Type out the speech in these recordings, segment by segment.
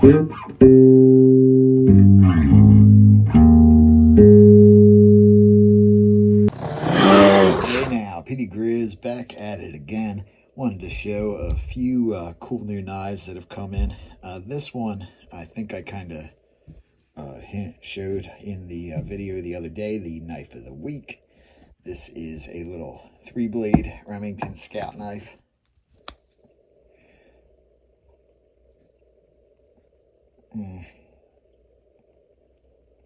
Now, Grizz back at it again. Wanted to show a few cool new knives that have come in. This one, I think I kind of showed in the video the other day, the knife of the week. This is a little 3-blade Remington Scout knife. Mm.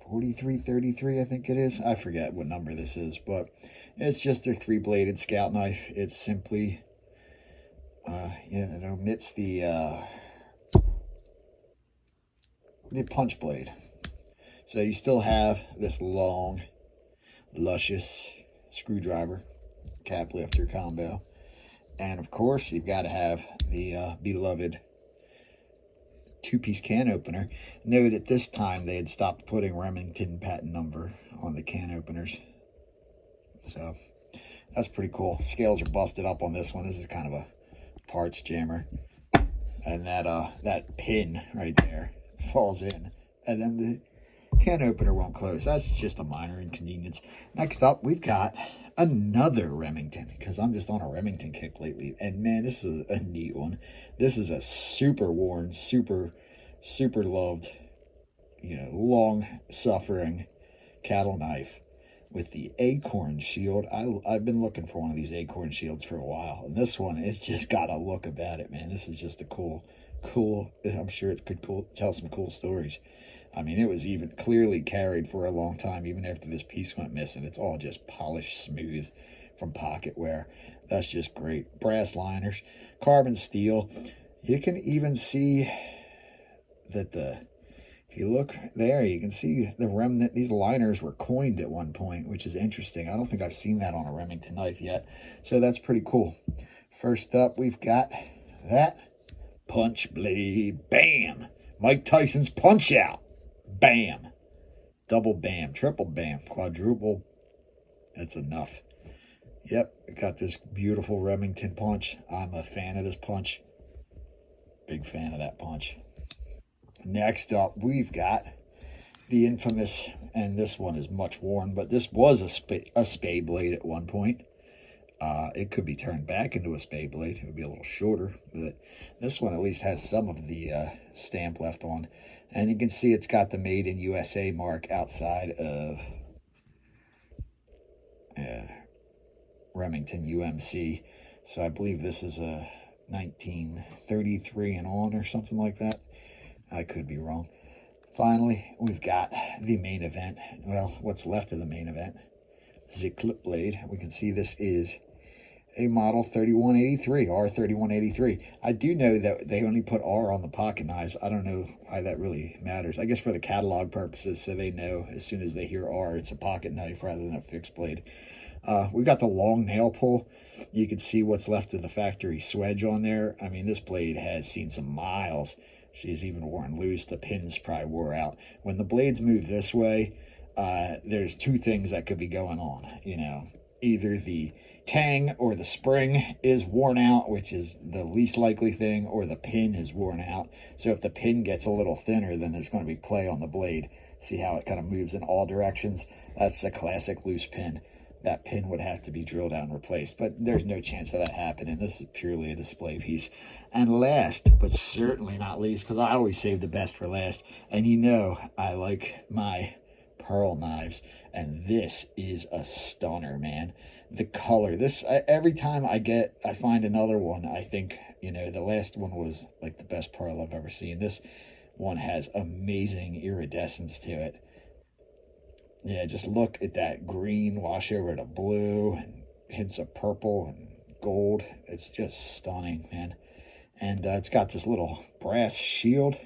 4333, I think it is. I forget what number this is, but it's just a 3-bladed Scout knife. It's simply, it omits the punch blade. So you still have this long, luscious screwdriver cap lifter combo. And of course, you've got to have the beloved 2-piece can opener. Note at this time they had stopped putting Remington patent number on the can openers. So that's pretty cool. Scales are busted up on this one. This is kind of a parts jammer. And that pin right there falls in. And then the can opener won't close. That's just a minor inconvenience. Next up, we've got another Remington, because I'm just on a Remington kick lately. And man, this is a neat one. This is a super worn, super loved, long suffering cattle knife with the acorn shield. I've been looking for one of these acorn shields for a while, and this one is just got a look about it, man. This is just a cool, I'm sure it could tell some cool stories. I mean, it was even clearly carried for a long time, even after this piece went missing. It's all just polished smooth from pocket wear. That's just great. Brass liners, carbon steel. You can even see that if you look there, you can see the remnant. These liners were coined at one point, which is interesting. I don't think I've seen that on a Remington knife yet. So that's pretty cool. First up, we've got that punch blade. Bam! Mike Tyson's Punch Out. Bam. Double bam. Triple bam. Quadruple. That's enough. Yep. We got this beautiful Remington punch. I'm a fan of this punch. Big fan of that punch. Next up, we've got the infamous, and this one is much worn, but this was a spade blade at one point. It could be turned back into a spade blade. It would be a little shorter, but this one at least has some of the stamp left on. And you can see it's got the Made in USA mark outside of Remington UMC. So I believe this is a 1933 and on or something like that. I could be wrong. Finally, we've got the main event. Well, what's left of the main event. This is a clip blade. We can see this is a model 3183, R3183. I do know that they only put R on the pocket knives. I don't know why that really matters. I guess for the catalog purposes, so they know as soon as they hear R, it's a pocket knife rather than a fixed blade. We've got the long nail pull. You can see what's left of the factory swedge on there. I mean, this blade has seen some miles. She's even worn loose. The pins probably wore out. When the blades move this way, there's two things that could be going on. Either the tang or the spring is worn out, which is the least likely thing, or the pin is worn out. So if the pin gets a little thinner, then there's going to be play on the blade. See how it kind of moves in all directions? That's a classic loose pin. That pin would have to be drilled out and replaced, but there's no chance of that happening. This is purely a display piece. And last, but certainly not least, because I always save the best for last, and I like my pearl knives, and this is a stunner, man. The color, every time I find another one, I think, the last one was like the best pearl I've ever seen. This one has amazing iridescence to it. Yeah, just look at that green wash over to blue and hints of purple and gold. It's just stunning, man. And it's got this little brass shield.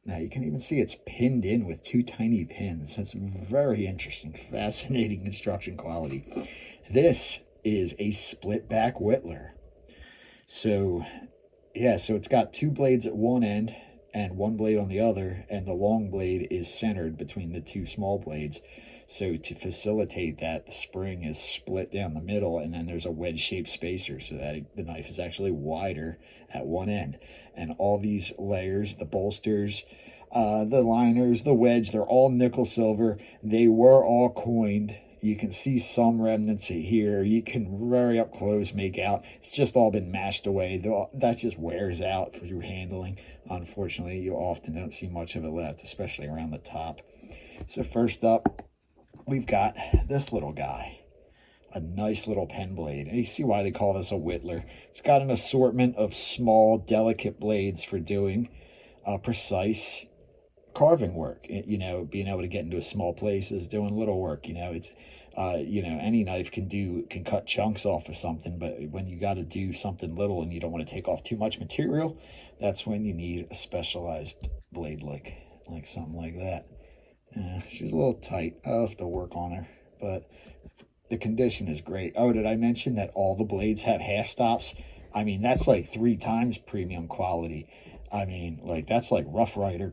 Now you can even see it's pinned in with two tiny pins. That's very interesting, fascinating construction quality. This is a Splitback Whittler. So it's got two blades at one end and one blade on the other, and the long blade is centered between the two small blades. So to facilitate that, the spring is split down the middle, and then there's a wedge-shaped spacer so that the knife is actually wider at one end. And all these layers, the bolsters, the liners, the wedge, they're all nickel silver. They were all coined. You can see some remnants here. You can very up close make out. It's just all been mashed away. That just wears out through handling. Unfortunately, you often don't see much of it left, especially around the top. So first up, we've got this little guy. A nice little pen blade. And you see why they call this a whittler. It's got an assortment of small, delicate blades for doing precise carving work. You know, being able to get into small places, doing little work. You know, it's you know, any knife can cut chunks off of something, but when you got to do something little and you don't want to take off too much material, that's when you need a specialized blade like something like that. She's a little tight. I'll have to work on her, but the condition is great. Oh, did I mention that all the blades have half stops? I mean, that's like 3 times premium quality. I mean, like, that's like Rough Rider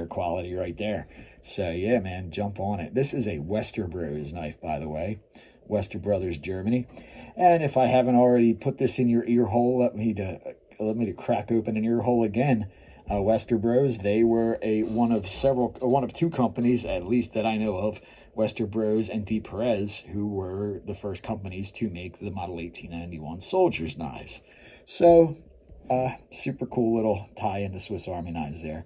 quality right there. So yeah, man, jump on it. This is a Swizzarmygrizz knife, by the way. Wester Brothers, Germany. And if I haven't already put this in your ear hole, let me to crack open an ear hole again. Swizzarmygrizz, they were one of 2 companies, at least that I know of, Swizzarmygrizz and D. Perez, who were the first companies to make the Model 1891 soldiers' knives. So, super cool little tie into Swiss Army knives there.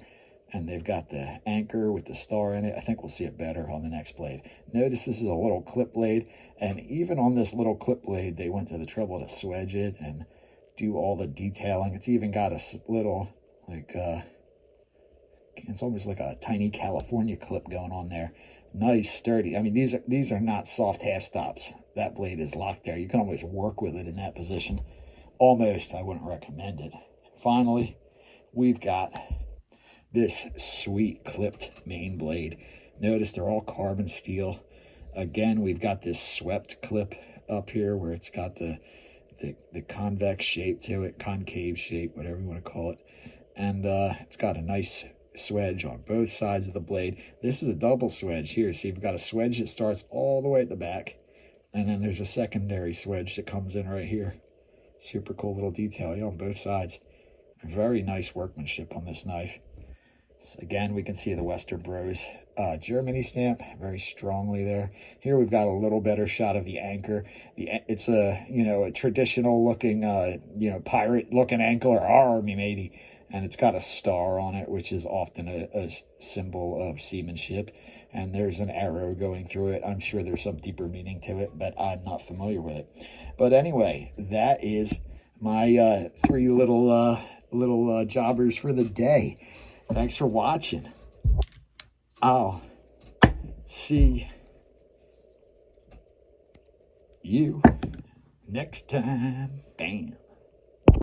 And they've got the anchor with the star in it. I think we'll see it better on the next blade. Notice this is a little clip blade. And even on this little clip blade, they went to the trouble to swedge it and do all the detailing. It's even got a little, like, it's almost like a tiny California clip going on there. Nice, sturdy. I mean, these are not soft half stops. That blade is locked there. You can almost work with it in that position. Almost, I wouldn't recommend it. Finally, we've got this sweet clipped main blade. Notice they're all carbon steel. Again, we've got this swept clip up here where it's got the convex shape to it, concave shape, whatever you want to call it. And it's got a nice swedge on both sides of the blade. This is a double swedge here. See, you've got a swedge that starts all the way at the back, and then there's a secondary swedge that comes in right here. Super cool little detail on both sides. Very nice workmanship on this knife. So again, we can see the Swizzarmygrizz Germany stamp very strongly there. Here we've got a little better shot of the anchor. It's a, you know, a traditional looking, you know, pirate looking anchor, or army maybe. And it's got a star on it, which is often a symbol of seamanship. And there's an arrow going through it. I'm sure there's some deeper meaning to it, but I'm not familiar with it. But anyway, that is my 3 little jobbers for the day. Thanks for watching. I'll see you next time. Bam.